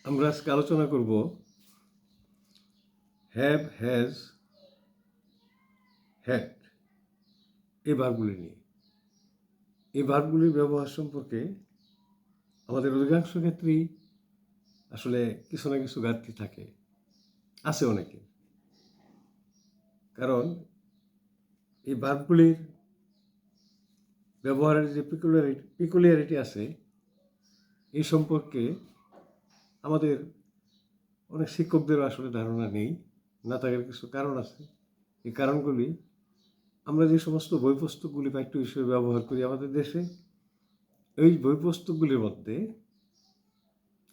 আমরা আজকে আলোচনা করব হ্যাভ, হ্যাজ, হ্যাড এই ভার্বগুলি নিয়ে। এই ভার্বগুলির ব্যবহার সম্পর্কে আমাদের অধিকাংশ ক্ষেত্রেই আসলে কিছু না কিছু ঘাটতি থাকে, আছে অনেকে। কারণ এই ভার্বগুলির ব্যবহারের যে পিকুলিয়ারিটি আছে এই সম্পর্কে আমাদের অনেক শিক্ষকদেরও আসলে ধারণা নেই, না থাকার কিছু কারণ আছে। এই কারণগুলি আমরা যে সমস্ত বই পুস্তকগুলি পাঠ্য হিসেবে ব্যবহার করি আমাদের দেশে, এই বই পুস্তকগুলির মধ্যে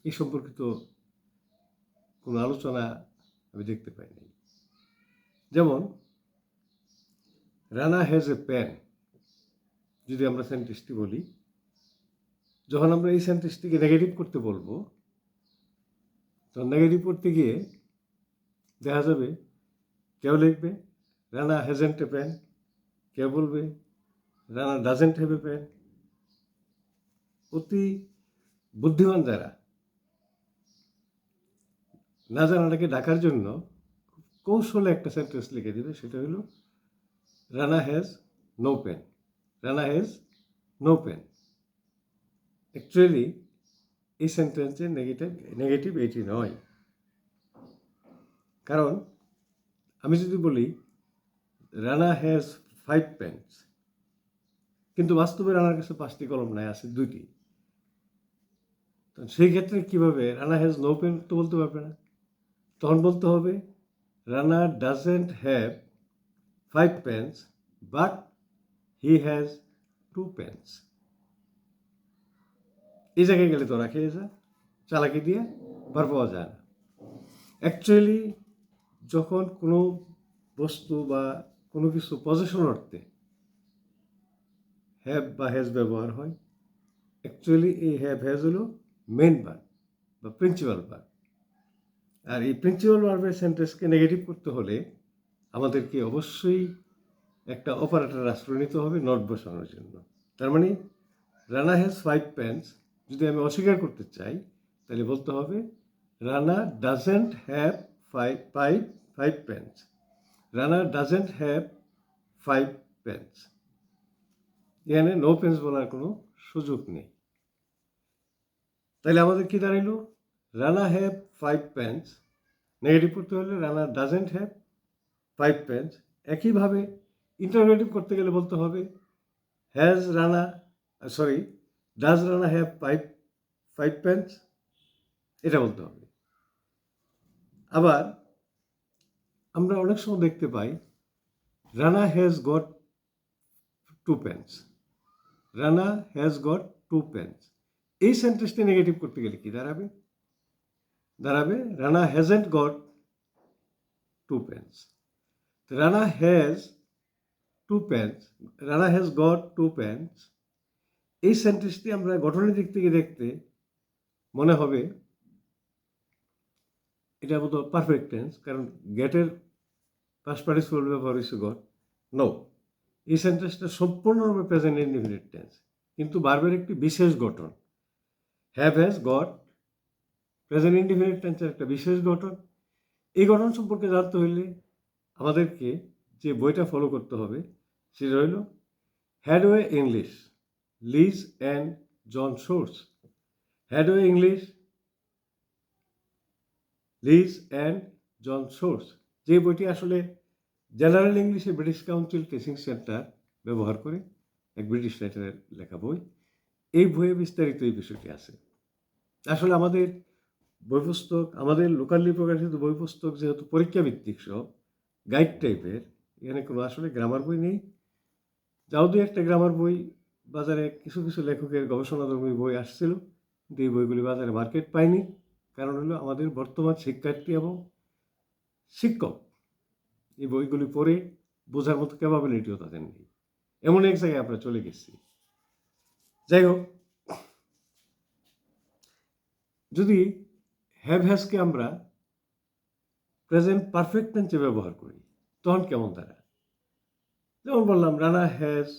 এই সম্পর্কিত কোনো আলোচনা আমি দেখতে পাই নাই। যেমন রানা হ্যাজ এ প্যান, যদি আমরা সেন্টেন্সটি বলি, যখন আমরা এই সেন্টেন্সটিকে নেগেটিভ করতে বলবো, তো নেগেটিভ করতে গিয়ে দেখা যাবে কেউ লিখবে রানা হ্যাজেন্ট এ প্যান, কেউ বলবে Rana doesn't have a pan. অতি বুদ্ধিমান যারা না জানাটাকে ডাকার জন্য কৌশলে একটা সেন্টেন্স লিখে দিবে, সেটা হলো Rana has no pen, Rana has no pen. Actually এই সেন্টেন্সের নেগেটিভ এটি নয়। কারণ আমি যদি বলি রানা হ্যাজ 5 পেন্স, কিন্তু বাস্তবে রানার কাছে 5টি কলম নাই, আছে 2টি। তো সেই ক্ষেত্রে কীভাবে রানা হ্যাজ নো পেন তো বলতে পারবে না, তখন বলতে হবে Rana doesn't have 5 pens but he has 2 pens. এই জায়গায় গেলে তো রাখে যায়, চালাকি দিয়ে পার পাওয়া যায় না। অ্যাকচুয়ালি যখন কোনো বস্তু বা কোনো কিছু পজিশন অর্থে হ্যাভ বা হ্যাজ ব্যবহার হয়, অ্যাকচুয়ালি এই হ্যাভ হ্যাজ হলো মেন ভার্ব বা প্রিন্সিপাল ভার্ব। আর এই প্রিন্সিপাল ভার্বের সেন্টেন্সকে নেগেটিভ করতে হলে আমাদেরকে অবশ্যই একটা অপারেটর আশ্রয় নিতে হবে নট বসানোর জন্য। তার মানে রানা হ্যাজ 5 পেন্স যদি আমি অস্বীকার করতে চাই, তাহলে বলতে হবে Rana doesn't have 5 pens, Rana doesn't have 5 pens. এখানে নো পেন্স বলার কোনো সুযোগ নেই। তাহলে আমাদের কি দাঁড়াইল? রানা হ্যাভ 5 পেন্স নেগেটিভ করতে হলে রানা ডাজেন্ট হ্যাভ 5 পেন্স। একইভাবে ইন্টারোগেটিভ করতে গেলে বলতে হবে has Rana does Rana have 5 pens, এটা বলতে হবে। আবার আমরা অনেক সময় দেখতে পাই Rana has got 2 pens, Rana has got 2 pens. এই সেন্টেন্সটি নেগেটিভ করতে গেলে কি দাঁড়াবে? Rana hasn't got 2 pens. Rana has 2 pens, Rana has got 2 pens. এই সেন্টেন্সটি আমরা গঠনের দিক থেকে দেখতে মনে হবে এটা বোধ পারফেক্ট টেন্স, কারণ গেটের পাস্ট পার্টিসিপল ব্যবহার হয়েছে গট। নো, এই সেন্টেন্সটা সম্পূর্ণরূপে প্রেজেন্ট ইনডিফিনিট টেন্স, কিন্তু ভার্বের একটি বিশেষ গঠন। Have has got present indefinite টেন্সের একটা বিশেষ গঠন। এই গঠন সম্পর্কে জানতে হইলে আমাদেরকে যে বইটা ফলো করতে হবে সেটা হইল Headway English, Liz and John Soars. Headway English, Liz and John Soars, যে বইটি আসলে জেনারেল ইংলিশে ব্রিটিশ কাউন্সিল টিচিং সেন্টার ব্যবহার করে, এক ব্রিটিশ রাইটারের লেখা বই। এই বইয়ে বিস্তারিত এই বিষয়টি আছে। আসলে আমাদের বই পুস্তক, আমাদের লোকালি প্রকাশিত বই পুস্তক যেহেতু পরীক্ষা ভিত্তিক সব গাইড টাইপের, এখানে কোনো আসলে গ্রামার বই নেই। যাও দু একটা গ্রামার বই বাজারে কিছু কিছু লেখকের গবেষণাধর্মী বই আসছিল, কিন্তু এই বইগুলি বাজারে মার্কেট পায়নি। কারণ হলো আমাদের বর্তমান শিক্ষার্থী এবং শিক্ষক এই বইগুলি পড়ে বোঝার মতো ক্যাপাবিলিটিও তাদের নেই। এমন এক জায়গায় আমরা চলে গেছি। যাই হোক, যদি হ্যাভ হ্যাজকে আমরা প্রেজেন্ট পারফেক্ট টেন্সে ব্যবহার করি তখন কেমন দাঁড়ায়? যেমন বললাম Rana has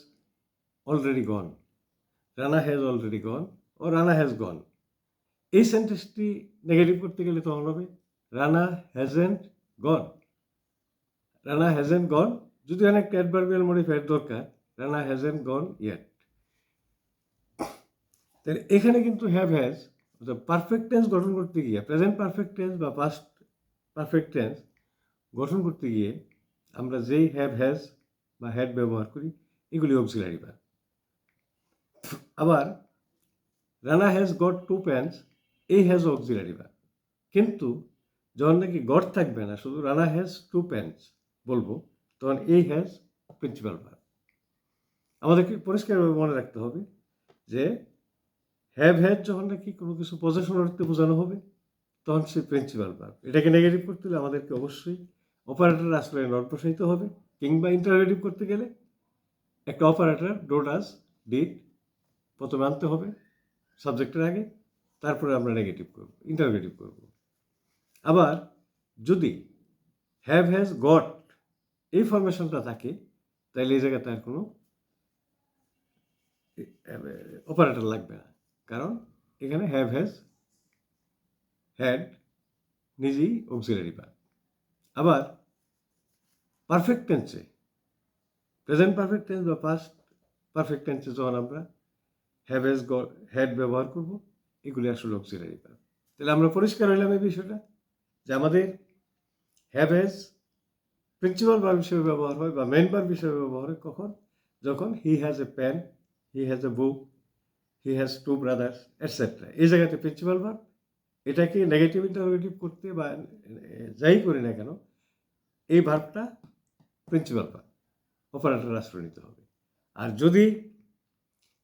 already gone, Rana has already gone ও রানা হ্যাজ গন। এই সেন্টেন্সটি নেগেটিভ করতে গেলে তখন হবে Rana hasn't gone. Rana hasn't gone, যদি অনেক অ্যাডভার্বিয়াল মডিফায়ার দরকার, রানা হ্যাজেন্ট গন ইয়েট। তাহলে এখানে কিন্তু হ্যাভ হ্যাজ পারফেক্ট টেন্স গঠন করতে গিয়ে, প্রেজেন্ট পারফেক্ট টেন্স বা পাস্ট পারফেক্ট টেন্স গঠন করতে গিয়ে আমরা যেই হ্যাভ হ্যাজ বা হ্যাড ব্যবহার করি এগুলি অক্সিলারি ভার্ব। আবার রানা হ্যাজ গট 2 pens, এই হ্যাজ অক্সিলারি ভার্ব। কিন্তু যখন নাকি গট থাকবে না, শুধু রানা হ্যাজ 2 pens বলবো, তখন এই হ্যাজ প্রিন্সিপাল ভার্ব। আমাদেরকে পরিষ্কারভাবে মনে রাখতে হবে যে হ্যাভ হ্যাজ যখন নাকি কোনো কিছু পজেশন অর্থে বোঝানো হবে তখন সে প্রিন্সিপাল ভার্ব। এটাকে নেগেটিভ করতে হলে আমাদেরকে অবশ্যই অপারেটর আশ্রয়ে নট বসাইতে হবে, কিংবা ইন্টারোগেটিভ করতে গেলে একটা অপারেটর ডো ডাজ ডিড প্রথমে আনতে হবে সাবজেক্টের আগে, তারপরে আমরা নেগেটিভ করব, ইন্টারোগেটিভ করব। আবার যদি হ্যাভ হ্যাজ গট এই ফরমেশনটা থাকে তাহলে এই জায়গায় তার কোনো অপারেটর লাগবে না, কারণ এখানে হ্যাভ হ্যাজ হ্যাড নিজেই অক্সিলারি ভার্ব। আবার পারফেক্ট টেন্সে, প্রেজেন্ট পারফেক্ট টেন্স বা পাস্ট পারফেক্ট টেন্সে যখন আমরা হ্যাভ হ্যাজ গট হ্যাড ব্যবহার করব, এগুলি আসলে অক্সিলারি ভার্ব। তাহলে আমরা পরিষ্কার হইলাম এই বিষয়টা যে আমাদের হ্যাভ হ্যাজ প্রিন্সিপাল ভার্ব হিসেবে ব্যবহার হয় বা মেন ভার্ব হিসেবে ব্যবহার হয় কখন? যখন he has a pen, he has a book, he has 2 brothers, etcetera. এই জায়গাতে প্রিন্সিপাল ভার্ব। এটাকে নেগেটিভ ইন্টারোগেটিভ করতে বা যাই করি না কেন, এই ভার্বটা প্রিন্সিপাল ভার্ব, অপারেটর আশ্রয় নিতে হবে। আর যদি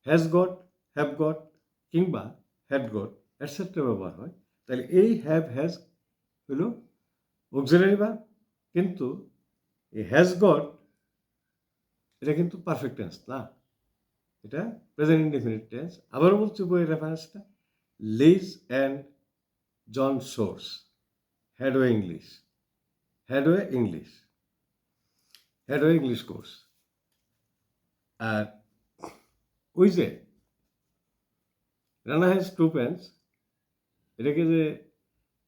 হ্যাজ গট, হ্যাভ গট কিংবা হ্যাড গট এটসেট্রা ব্যবহার হয়, তাহলে এই হ্যাভ হ্যাজ হলো অক্সিলারি ভার্ব, কিন্তু এই হ্যাজ গট এটা কিন্তু পারফেক্ট টেন্স না, এটা প্রেজেন্ট ইনডেফিনিট টেন্স। আবারও বলছি বইয়ের রেফারেন্সটা, Liz and John Soars, Headway English, Headway English, Headway English course. আর ওই যে রানা হ্যাজ 2 pens, এটাকে যে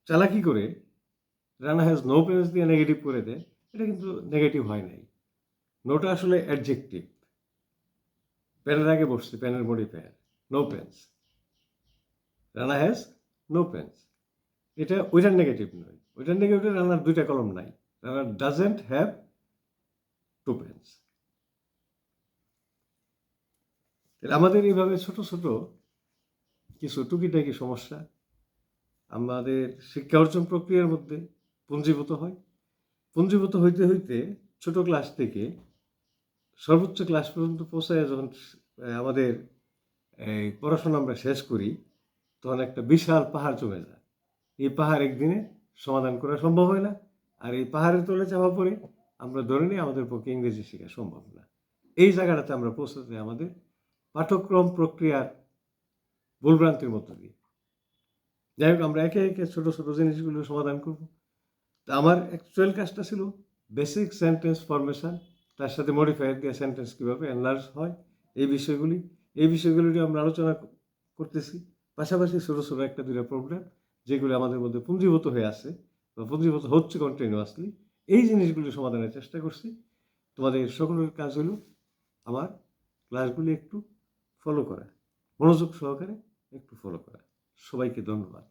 চালাকি করে রানা হ্যাজ নো পেন্স দিয়ে নেগেটিভ করে দেয়, এটা কিন্তু নেগেটিভ হয় নাই। নোটা আসলে অ্যাডজেক্টিভ, পেনের আগে বসছে, পেনের modifier, no pens. Rana has no pens, এটা ওইটার নেগেটিভ নয়, ওইটার নেগেটিভ রানার 2টা কলম নাই, রানার ডাজেন্ট হ্যাভ 2 pens। তাহলে আমাদের এইভাবে ছোট ছোট কিছু টুকিটাকি সমস্যা আমাদের শিক্ষা অর্জন প্রক্রিয়ার মধ্যে পুঞ্জীভূত হয়। পুঞ্জীভূত হইতে হইতে ছোট ক্লাস থেকে সর্বোচ্চ ক্লাস পর্যন্ত পৌঁছায় যখন আমাদের এই পড়াশোনা আমরা শেষ করি, তখন একটা বিশাল পাহাড় জমে যায়। এই পাহাড় একদিনে সমাধান করা সম্ভব হয় না, আর এই পাহাড়ের তলে চাপা পড়ে আমরা ধরে নিই আমাদের পক্ষে ইংরেজি শেখা সম্ভব না। এই জায়গাটাতে আমরা পৌঁছাতে আমাদের পাঠ্যক্রম প্রক্রিয়ার ভুলভ্রান্তির মধ্য দিয়ে। যাই হোক, আমরা একে একে ছোটো ছোটো জিনিসগুলো সমাধান করব। তা আমার অ্যাকচুয়াল কাজটা ছিল বেসিক সেন্টেন্স ফরমেশন, তার সাথে মডিফায়ার দিয়ে সেন্টেন্স কীভাবে এনলার্জ হয়, এই বিষয়গুলি নিয়ে আমরা আলোচনা করতেছি। পাশাপাশি ছোটো ছোটো 1-2টা প্রবলেম যেগুলো আমাদের মধ্যে পুঞ্জীভূত হয়ে আছে বা পুঞ্জীভূত হচ্ছে কন্টিনিউয়াসলি, এই জিনিসগুলি সমাধানের চেষ্টা করছি। তোমাদের সকলের কাজ হলো আমার ক্লাসগুলি একটু ফলো করা, মনোযোগ সহকারে একটু ফলো করা। সবাইকে ধন্যবাদ।